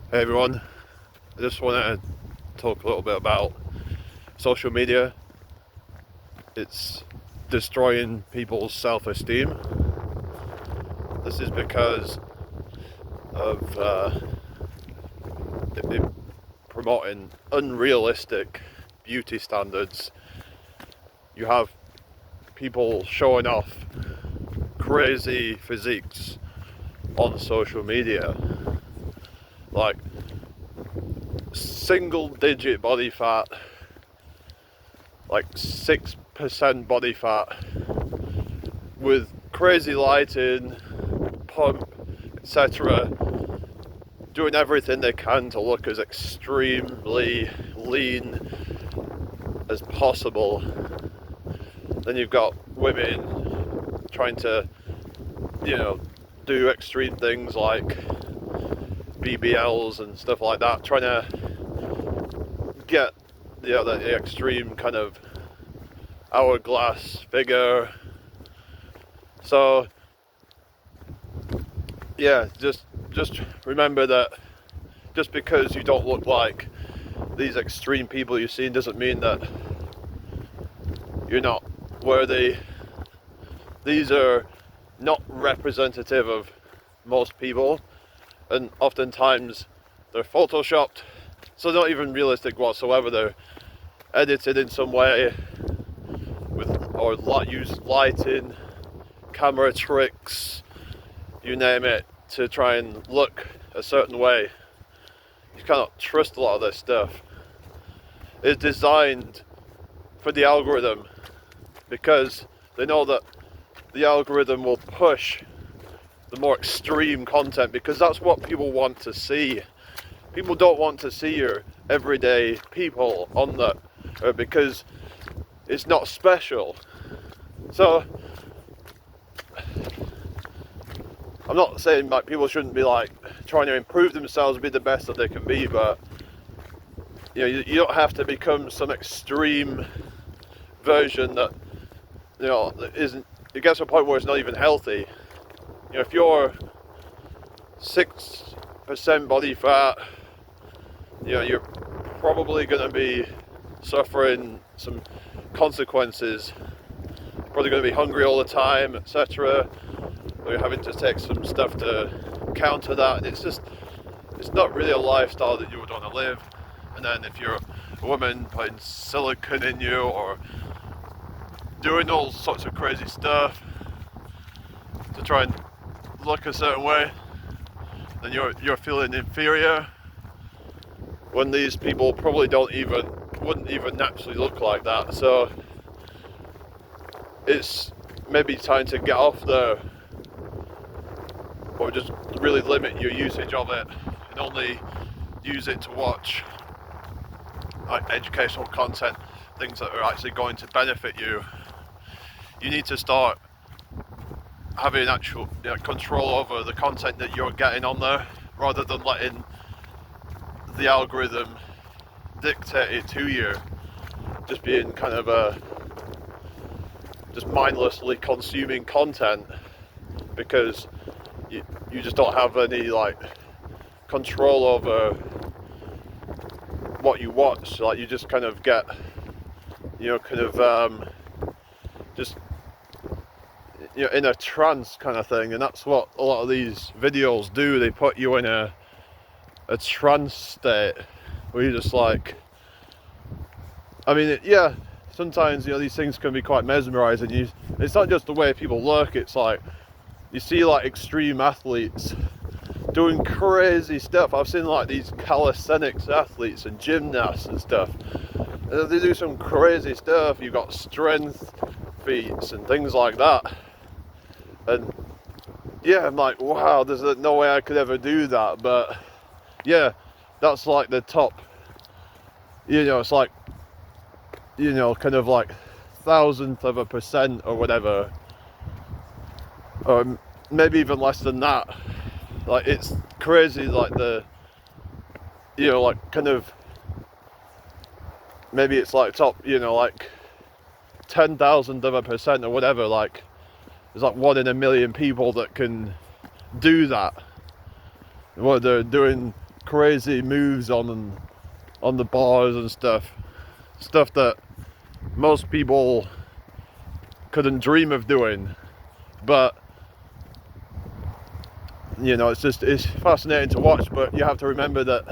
Hey everyone, I just want to talk a little bit about social media. It's destroying people's self-esteem. This is because of it promoting unrealistic beauty standards. You have people showing off crazy physiques on social media, like single digit body fat, like 6% body fat, with crazy lighting, pump, etc., doing everything they can to look as extremely lean as possible. Then you've got women trying to, do extreme things like BBLs and stuff like that, trying to get the extreme kind of hourglass figure. So yeah, just remember that just because you don't look like these extreme people you've seen doesn't mean that you're not worthy. These are not representative of most people, and oftentimes they're photoshopped, so they're not even realistic whatsoever. They're edited in some way or use lighting, camera tricks, you name it, to try and look a certain way. You cannot trust a lot of this stuff. It's designed for the algorithm because they know that the algorithm will push the more extreme content because that's what people want to see. People don't want to see your everyday people on that because it's not special. So I'm not saying like people shouldn't be like trying to improve themselves, be the best that they can be, but you don't have to become some extreme version that isn't. It gets to a point where it's not even healthy. If you're 6% body fat, you're probably going to be suffering some consequences. You're probably going to be hungry all the time, etc. Or you're having to take some stuff to counter that. And it's not really a lifestyle that you would want to live. And then if you're a woman putting silicone in you or doing all sorts of crazy stuff to try and look a certain way, then you're feeling inferior when these people probably wouldn't even naturally look like that. So it's maybe time to get off there, or just really limit your usage of it and only use it to watch like educational content, things that are actually going to benefit you. You need to start having actual control over the content that you're getting on there, rather than letting the algorithm dictate it to you, just being kind of just mindlessly consuming content because you just don't have any like control over what you watch. Like you just kind of get just in a trance kind of thing, and that's what a lot of these videos do. They put you in a trance state where you're just like, sometimes these things can be quite mesmerizing. It's not just the way people look, it's like you see like extreme athletes doing crazy stuff. I've seen like these calisthenics athletes and gymnasts and stuff, and they do some crazy stuff. You've got strength feats and things like that, and I'm like, wow, there's no way I could ever do that. But that's like the top, it's like kind of like thousandth of a percent or whatever, or maybe even less than that. Like it's crazy, like the like kind of, maybe it's like top, like 10,000th of a percent or whatever. Like there's like 1 in a million people that can do that. What they're doing crazy moves on the bars and stuff that most people couldn't dream of doing. But you know, it's fascinating to watch. But you have to remember that,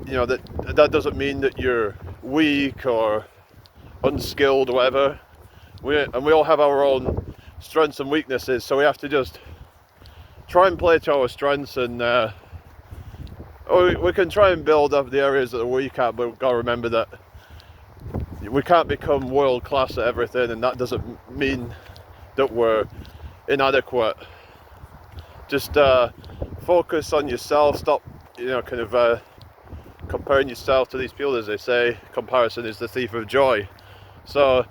you know, that doesn't mean that you're weak or unskilled or whatever. We all have our own strengths and weaknesses, so we have to just try and play to our strengths, and we can try and build up the areas that we're weak at, but we've got to remember that we can't become world class at everything, and that doesn't mean that we're inadequate. Just focus on yourself. Stop, you know, kind of comparing yourself to these people. As they say, comparison is the thief of joy. So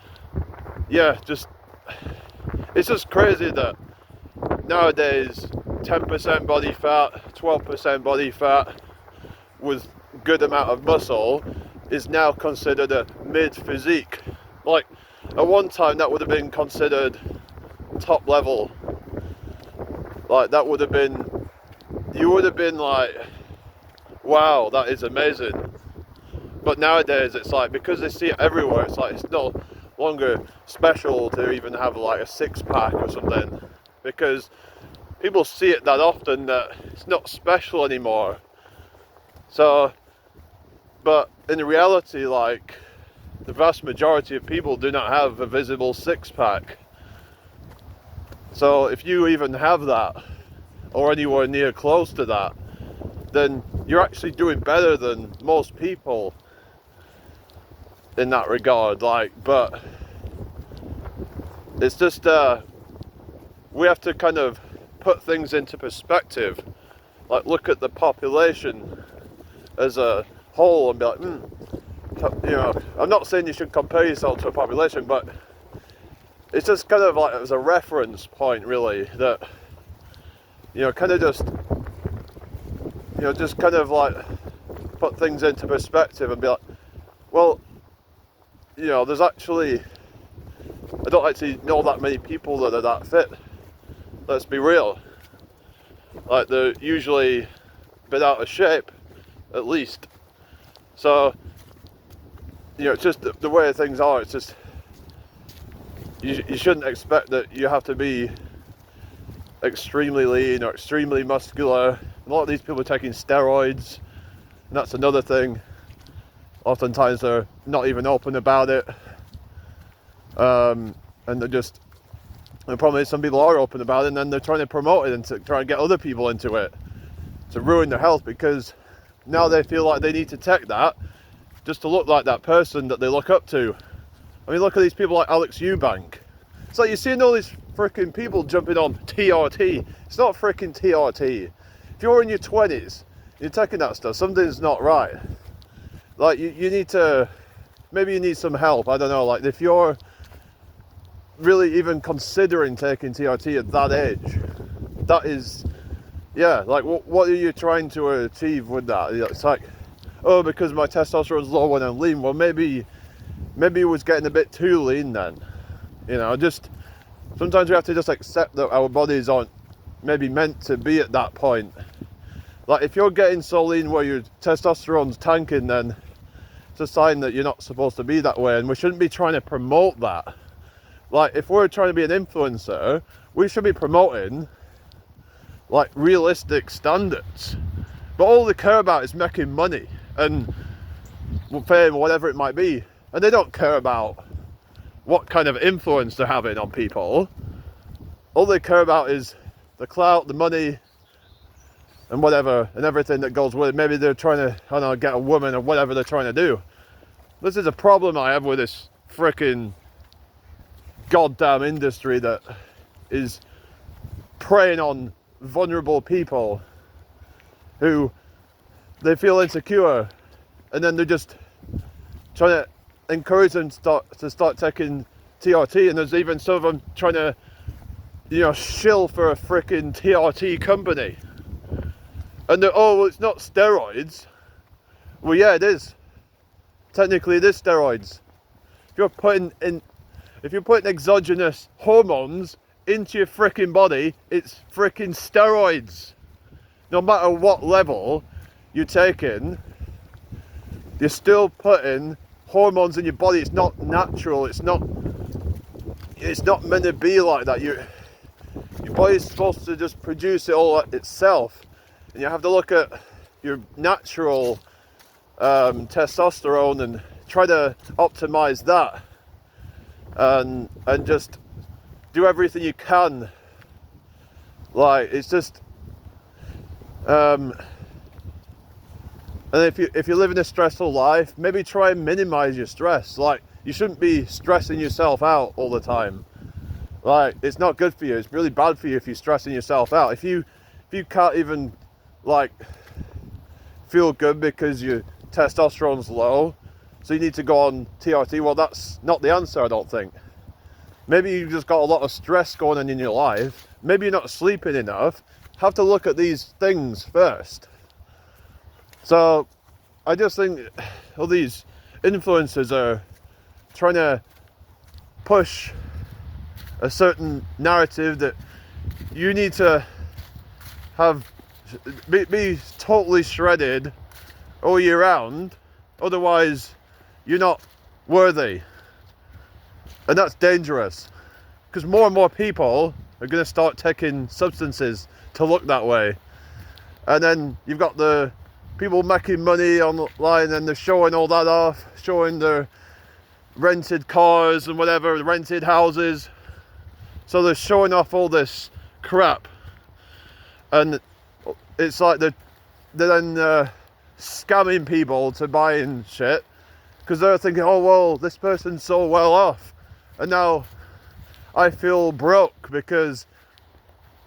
yeah, it's just crazy that nowadays 10% body fat, 12% body fat with good amount of muscle is now considered a mid physique. Like at one time that would have been considered top level. Like that would have been, you would have been like, wow, that is amazing. But nowadays it's like, because they see it everywhere, it's like it's no longer special to even have like a six-pack or something, because people see it that often that it's not special anymore. So, but in reality, like the vast majority of people do not have a visible six-pack. So if you even have that or anywhere near close to that, then you're actually doing better than most people in that regard. Like, but it's just we have to kind of put things into perspective. Like, look at the population as a whole and be like, you know, I'm not saying you should compare yourself to a population, but it's just kind of like as a reference point, really, that, you know, kind of just, you know, just kind of like put things into perspective and be like, well, you know, there's actually, I don't actually know that many people that are that fit. Let's be real. Like, they're usually a bit out of shape, at least. So, you know, it's just the way things are. It's just, you shouldn't expect that you have to be extremely lean or extremely muscular. A lot of these people are taking steroids, and that's another thing. Oftentimes they're not even open about it, and they're just, the problem is some people are open about it and then they're trying to promote it and to try and get other people into it to ruin their health, because now they feel like they need to take that just to look like that person that they look up to. I mean, look at these people like Alex Eubank. It's like you're seeing all these freaking people jumping on TRT. It's not freaking TRT. If you're in your 20s, you're taking that stuff, something's not right. Like, you need to, maybe you need some help, I don't know. Like, if you're really even considering taking TRT at that age, that is, yeah, like, what are you trying to achieve with that? It's like, oh, because my testosterone's low when I'm lean. Well, maybe it was getting a bit too lean then. You know, just, sometimes we have to just accept that our bodies aren't maybe meant to be at that point. Like, if you're getting so lean where your testosterone's tanking, then it's a sign that you're not supposed to be that way, and we shouldn't be trying to promote that. Like, if we're trying to be an influencer, we should be promoting, like, realistic standards. But all they care about is making money and fame, whatever it might be. And they don't care about what kind of influence they're having on people. All they care about is the clout, the money, and whatever, and everything that goes with it. Maybe they're trying to, I don't know, get a woman or whatever they're trying to do. This is a problem I have with this freaking goddamn industry that is preying on vulnerable people who they feel insecure, and then they're just trying to encourage them to start taking TRT, and there's even some of them trying to, you know, shill for a freaking TRT company. And they're, oh, well, it's not steroids. Well, yeah, it is. Technically, it is steroids. If you're putting exogenous hormones into your freaking body, it's freaking steroids. no matter what level you take in, you're still putting hormones in your body. It's not natural. It's not meant to be like that. Your body's supposed to just produce it all itself, and you have to look at your natural testosterone and try to optimize that, and just do everything you can. Like, it's just and if you live in a stressful life, maybe try and minimize your stress. Like, you shouldn't be stressing yourself out all the time. Like, it's not good for you. It's really bad for you if you're stressing yourself out. If you can't even like feel good because your testosterone's low, so you need to go on TRT, well, that's not the answer, I don't think. Maybe you've just got a lot of stress going on in your life. Maybe you're not sleeping enough. Have to look at these things first. So I just think all these influencers are trying to push a certain narrative that you need to be totally shredded all year round, otherwise you're not worthy. And that's dangerous, because more and more people are going to start taking substances to look that way. And then you've got the people making money online, and they're showing all that off, showing their rented cars and whatever, rented houses. So they're showing off all this crap, and it's like they're then scamming people to buying shit, because they're thinking, oh well, this person's so well off, and now I feel broke because,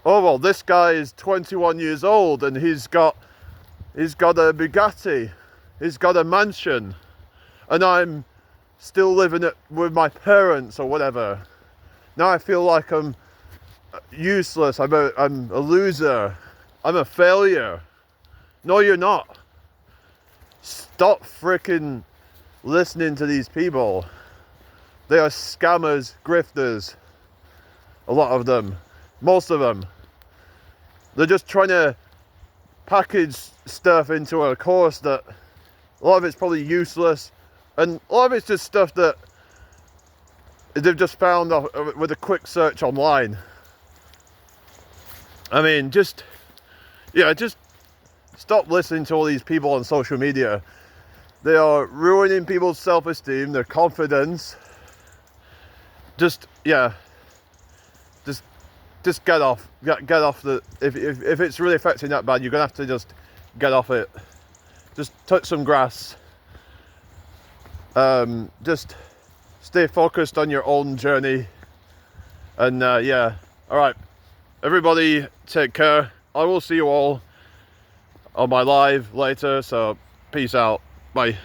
oh well, this guy is 21 years old and he's got a Bugatti, he's got a mansion, and I'm still living it with my parents or whatever. Now I feel like I'm useless, I'm a loser, I'm a failure. No, you're not. Stop freaking listening to these people. They are scammers, grifters. A lot of them. Most of them. They're just trying to package stuff into a course that a lot of it's probably useless, and a lot of it's just stuff that they've just found with a quick search online. I mean, just stop listening to all these people on social media. They are ruining people's self-esteem, their confidence. Just get off the, if it's really affecting that bad, you're gonna have to just get off it. Just touch some grass. Just stay focused on your own journey. And yeah, all right, everybody, take care. I will see you all on my live later, so peace out, bye.